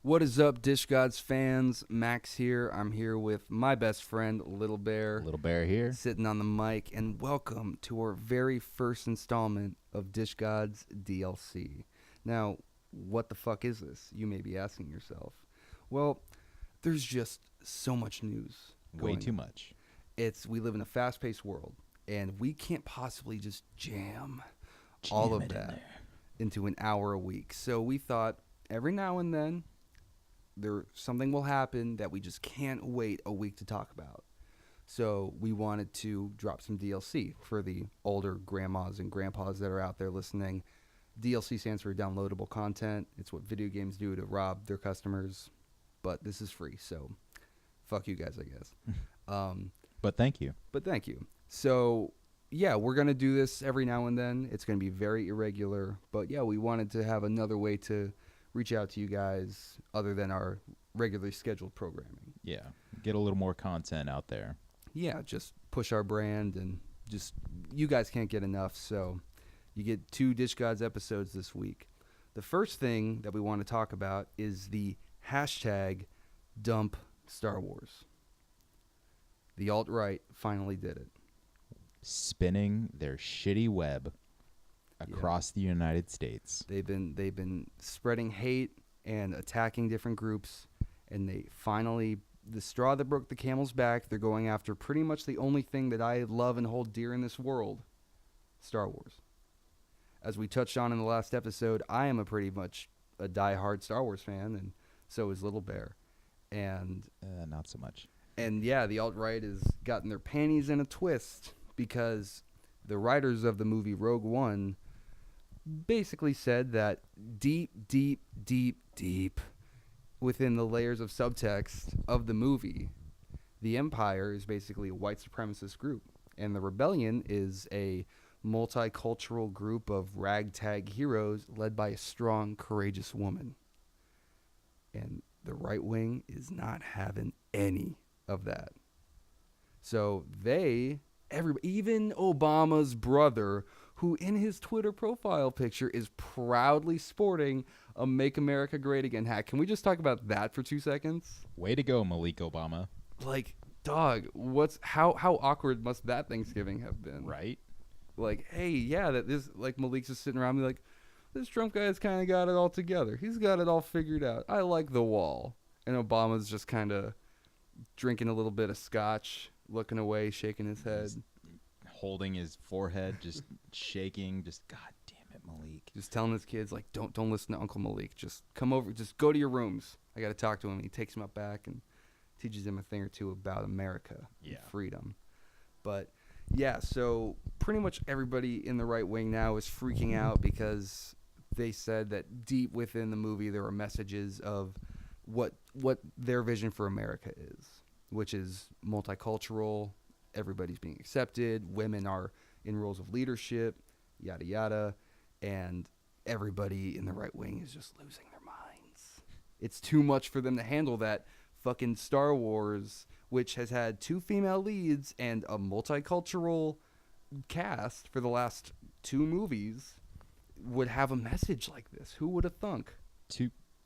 What is up, Dish Gods fans? Max here. I'm here with my best friend, Little Bear, Little Bear here. sitting on the mic, and welcome to our very first installment of Dish Gods DLC. Now, what the fuck is this? You may be asking yourself. Well, there's just so much news. Way going too on. much. We live in a fast-paced world, and we can't possibly just jam all of that into an hour a week. So we thought every now and then something will happen that we just can't wait a week to talk about. So we wanted to drop some DLC for the older grandmas and grandpas that are out there listening. DLC stands for downloadable content. It's what video games do to rob their customers, but this is free, so fuck you guys, I guess. But thank you. But thank you. So yeah, we're going to do this every now and then. It's going to be very irregular, but yeah, we wanted to have another way to reach out to you guys other than our regularly scheduled programming. Yeah. Get a little more content out there. Yeah, just push our brand, and just you guys can't get enough, so you get 2 Dish Gods episodes this week. The first thing that we want to talk about is the hashtag dump Star Wars. The alt-right finally did it. Spinning their shitty web across the United States. They've been spreading hate and attacking different groups, and they finally, the straw that broke the camel's back, they're going after pretty much the only thing that I love and hold dear in this world, Star Wars. As we touched on in the last episode, I am pretty much a diehard Star Wars fan, and so is Little Bear. And Not so much. And yeah, the alt-right has gotten their panties in a twist because the writers of the movie Rogue One basically said that deep within the layers of subtext of the movie, the Empire is basically a white supremacist group, and the Rebellion is a multicultural group of ragtag heroes led by a strong, courageous woman. And the right wing is not having any of that. So even Obama's brother, who in his Twitter profile picture is proudly sporting a Make America Great Again hat. Can we just talk about that for 2 seconds? Way to go, Malik Obama. Like, dog, how awkward must that Thanksgiving have been? Right? Like, hey, yeah, that this, like, Malik's just sitting around me like, this Trump guy's kind of got it all together. He's got it all figured out. I like the wall. And Obama's just kind of drinking a little bit of scotch, looking away, shaking his head. Just holding his forehead, just shaking, just God damn it, Malik. Just telling his kids, like, don't listen to Uncle Malik. Just come over, just go to your rooms. I got to talk to him. He takes him up back and teaches him a thing or two about America and freedom. But yeah, so pretty much everybody in the right wing now is freaking out because they said that deep within the movie there were messages of what their vision for America is, which is multicultural, everybody's being accepted, women are in roles of leadership, yada yada, and everybody in the right wing is just losing their minds. It's too much for them to handle that fucking Star Wars, which has had 2 female leads and a multicultural cast for the last 2 movies, would have a message like this. Who would have thunk?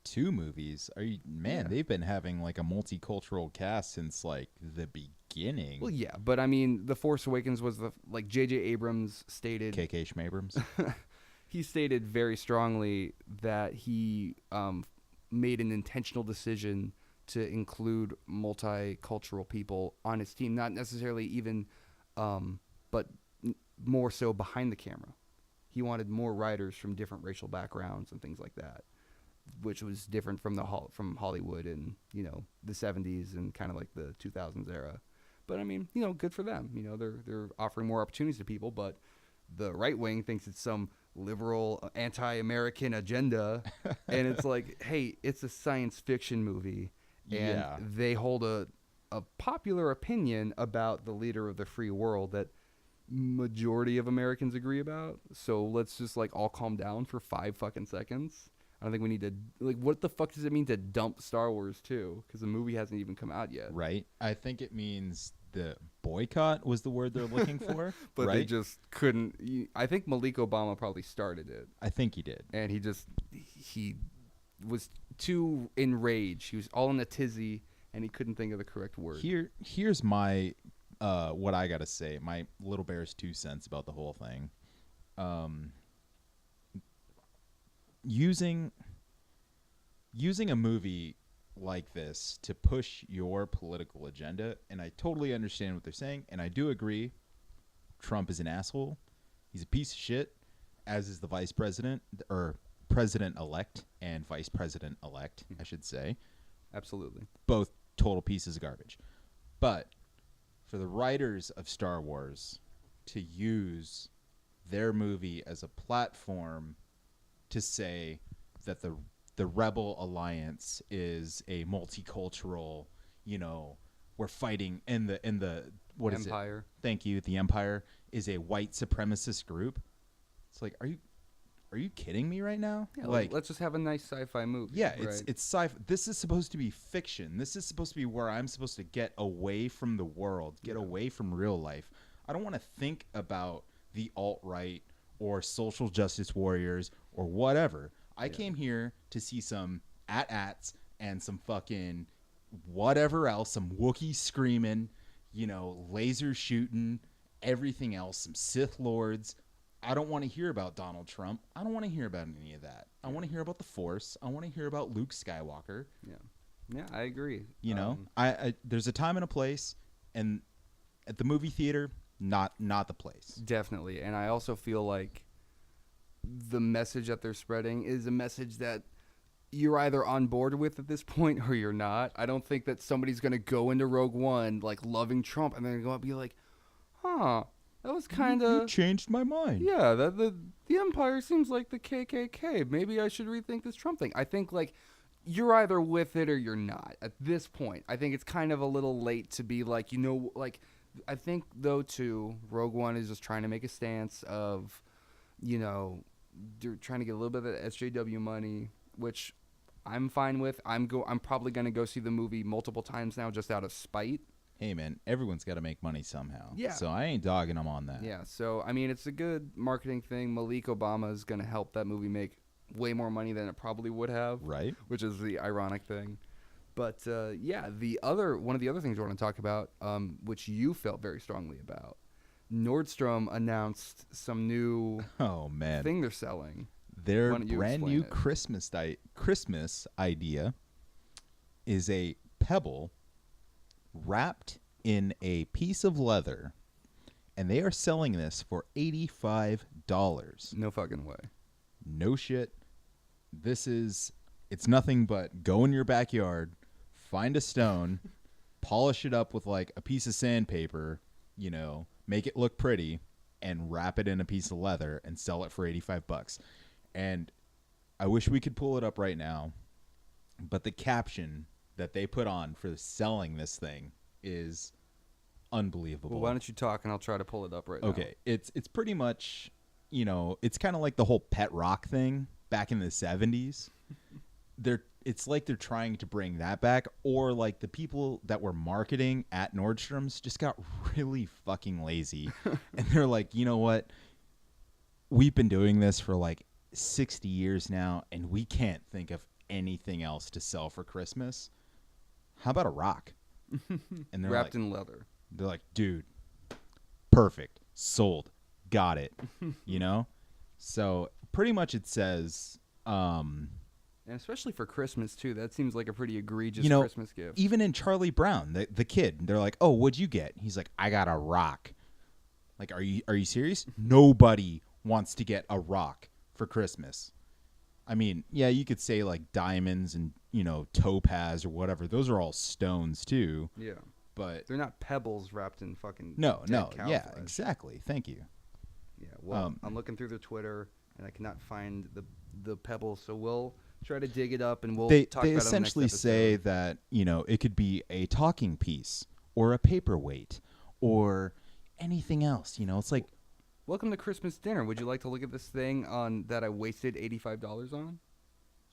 Two movies. Yeah. They've been having like a multicultural cast since like the beginning. Well, yeah, but I mean, The Force Awakens was like J.J. Abrams stated. KK Schmabrams. He stated very strongly that he made an intentional decision to include multicultural people on his team, not necessarily even, but more so behind the camera. He wanted more writers from different racial backgrounds and things like that, which was different from from Hollywood in, the 70s and kind of like the 2000s era. But I mean, good for them. They're offering more opportunities to people, but the right wing thinks it's some liberal anti-American agenda, and it's like, hey, it's a science fiction movie, and they hold a popular opinion about the leader of the free world that majority of Americans agree about. So let's just like all calm down for 5 fucking seconds. I don't think we need to, like, what the fuck does it mean to dump Star Wars 2? Because the movie hasn't even come out yet. Right. I think it means the boycott was the word they're looking for. But right? They just couldn't. I think Malik Obama probably started it. I think he did. And he was too enraged. He was all in a tizzy, and he couldn't think of the correct word. Here's my what I gotta say. My little bear's 2 cents about the whole thing. Using a movie like this to push your political agenda, and I totally understand what they're saying, and I do agree. Trump is an asshole. He's a piece of shit, as is the vice president, or president-elect and vice president-elect, I should say. Absolutely. Both total pieces of garbage. But for the writers of Star Wars to use their movie as a platform to say that the Rebel Alliance is a multicultural, we're fighting in the what is it? Empire. Thank you. The Empire is a white supremacist group. It's like, are you kidding me right now? Yeah, like, let's just have a nice sci-fi movie. yeah, right? it's sci-fi. This is supposed to be fiction. This is supposed to be where I'm supposed to get away from the world, get away from real life. I don't want to think about the alt-right or social justice warriors or whatever. I came here to see some AT-ATs and some fucking whatever else, some Wookiee screaming, laser shooting, everything else, some Sith Lords. I don't want to hear about Donald Trump. I don't want to hear about any of that. I want to hear about the Force. I want to hear about Luke Skywalker. Yeah, I agree. I there's a time and a place, and at the movie theater, not the place. Definitely. And I also feel like the message that they're spreading is a message that you're either on board with at this point or you're not. I don't think that somebody's going to go into Rogue One like loving Trump and then go up and be like, that was kind of... You changed my mind. Yeah, the Empire seems like the KKK. Maybe I should rethink this Trump thing. I think, like, you're either with it or you're not at this point. I think it's kind of a little late to be like, I think, though, too, Rogue One is just trying to make a stance of, they're trying to get a little bit of that SJW money, which I'm fine with. I'm probably going to go see the movie multiple times now just out of spite. Hey, man, everyone's got to make money somehow. Yeah. So I ain't dogging them on that. Yeah, so, I mean, it's a good marketing thing. Malik Obama is going to help that movie make way more money than it probably would have. Right. Which is the ironic thing. But, one of the other things I want to talk about, which you felt very strongly about, Nordstrom announced some new thing they're selling. Their brand new Christmas idea is a pebble wrapped in a piece of leather, and they are selling this for $85. No fucking way. No shit. It's nothing but go in your backyard, find a stone, polish it up with like a piece of sandpaper, make it look pretty, and wrap it in a piece of leather and sell it for $85. And I wish we could pull it up right now, but the caption that they put on for selling this thing is unbelievable. Well, why don't you talk and I'll try to pull it up right now. Okay, it's pretty much, it's kind of like the whole pet rock thing back in the 70s. It's like they're trying to bring that back, or like the people that were marketing at Nordstrom's just got really fucking lazy. And they're like, you know what? We've been doing this for like 60 years now, and we can't think of anything else to sell for Christmas. How about a rock? And they're wrapped in leather. They're like, dude, perfect, sold, got it. So pretty much it says, and especially for Christmas too, that seems like a pretty egregious Christmas gift. Even in Charlie Brown, the kid, they're like, oh, what'd you get? He's like, I got a rock. Like, are you serious? Nobody wants to get a rock for Christmas. I mean, yeah, you could say like diamonds and, topaz or whatever. Those are all stones too. Yeah. But they're not pebbles wrapped in fucking No, cow yeah, flesh. exactly. Thank you. Yeah, well, I'm looking through their Twitter and I cannot find the pebbles, so we'll try to dig it up and we'll talk about it on the next episode. They essentially say that, it could be a talking piece or a paperweight or anything else. It's like, welcome to Christmas dinner. Would you like to look at this thing that I wasted $85 on?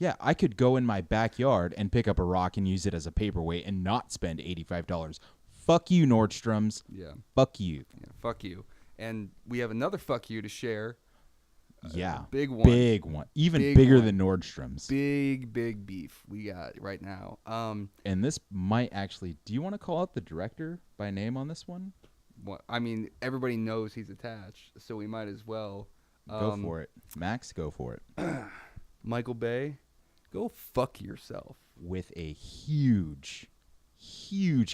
Yeah, I could go in my backyard and pick up a rock and use it as a paperweight and not spend $85. Fuck you, Nordstrom's. Yeah. Fuck you. Yeah, fuck you. And we have another fuck you to share. Yeah. Big one. Big one. Even Big bigger one. than Nordstrom's. Big beef we got right now. And this might actually, do you want to call out the director by name on this one? I mean, everybody knows he's attached, so we might as well. Go for it. Max, go for it. Michael Bay, go fuck yourself. With a huge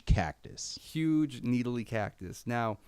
cactus. Huge needly cactus. Now,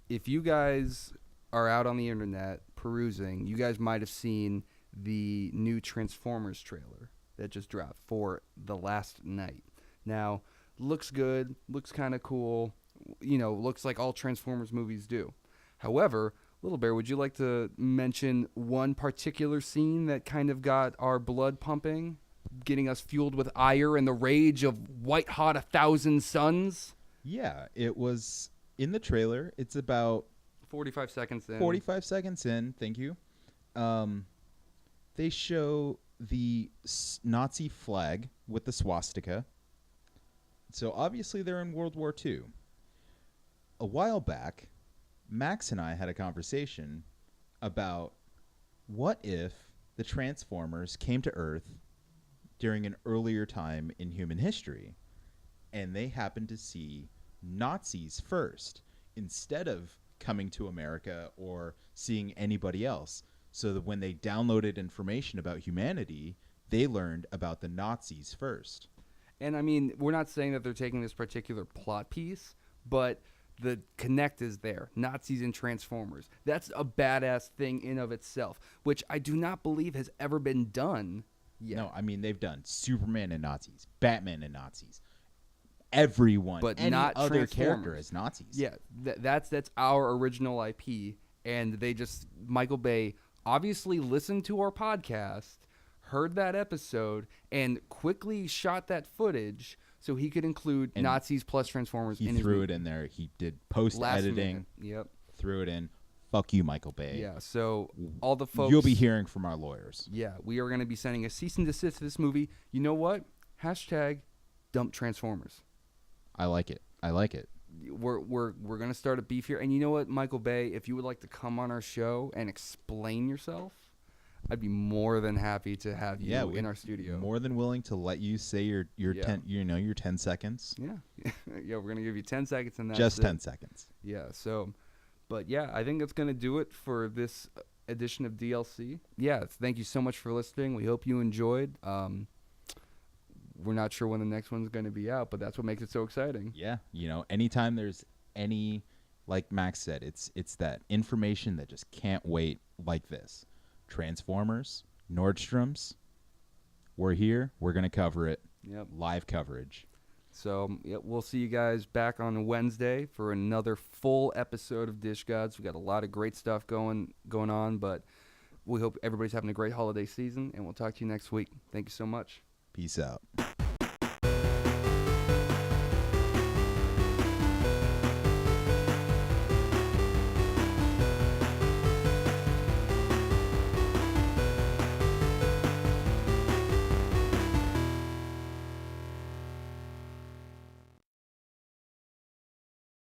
if you guys are out on the internet perusing, you guys might have seen the new Transformers trailer that just dropped for the last night. Now, looks good, looks kind of cool, looks like all Transformers movies do. However, Little Bear, would you like to mention one particular scene that kind of got our blood pumping, getting us fueled with ire and the rage of white hot 1,000 suns? Yeah, it was in the trailer. It's about 45 seconds in. 45 seconds in, thank you. They show the Nazi flag with the swastika. So obviously they're in World War II. A while back, Max and I had a conversation about what if the Transformers came to Earth during an earlier time in human history, and they happened to see Nazis first instead of coming to America or seeing anybody else, so that when they downloaded information about humanity, they learned about the Nazis first. And I mean, we're not saying that they're taking this particular plot piece, but the connect is there. Nazis and Transformers. That's a badass thing in of itself, which I do not believe has ever been done yet. No, I mean, they've done Superman and Nazis, Batman and Nazis, everyone, but any not other character Transformers. as Nazis. Yeah, that's our original IP, and they just, Michael Bay obviously listened to our podcast, heard that episode, and quickly shot that footage so he could include And Nazis plus Transformers He in his threw movie. it in there. He did post-editing. Yep. Threw it in. Fuck you, Michael Bay. Yeah, so all the folks... You'll be hearing from our lawyers. Yeah, we are going to be sending a cease and desist to this movie. You know what? Hashtag dump Transformers. I like it. I like it. We're going to start a beef here. And you know what, Michael Bay, if you would like to come on our show and explain yourself, I'd be more than happy to have you in our studio. More than willing to let you say your 10 your 10 seconds. Yeah. Yeah, we're going to give you 10 seconds and that's Just 10 it. seconds. Yeah, so but yeah, I think that's going to do it for this edition of DLC. Yeah, thank you so much for listening. We hope you enjoyed. We're not sure when the next one's going to be out, but that's what makes it so exciting. Yeah, anytime there's any, like Max said, it's that information that just can't wait, like this. Transformers, Nordstrom's, we're here. We're going to cover it. Yep. Live coverage. So we'll see you guys back on Wednesday for another full episode of Dish Gods. We got a lot of great stuff going on, but we hope everybody's having a great holiday season, and we'll talk to you next week. Thank you so much. Peace out.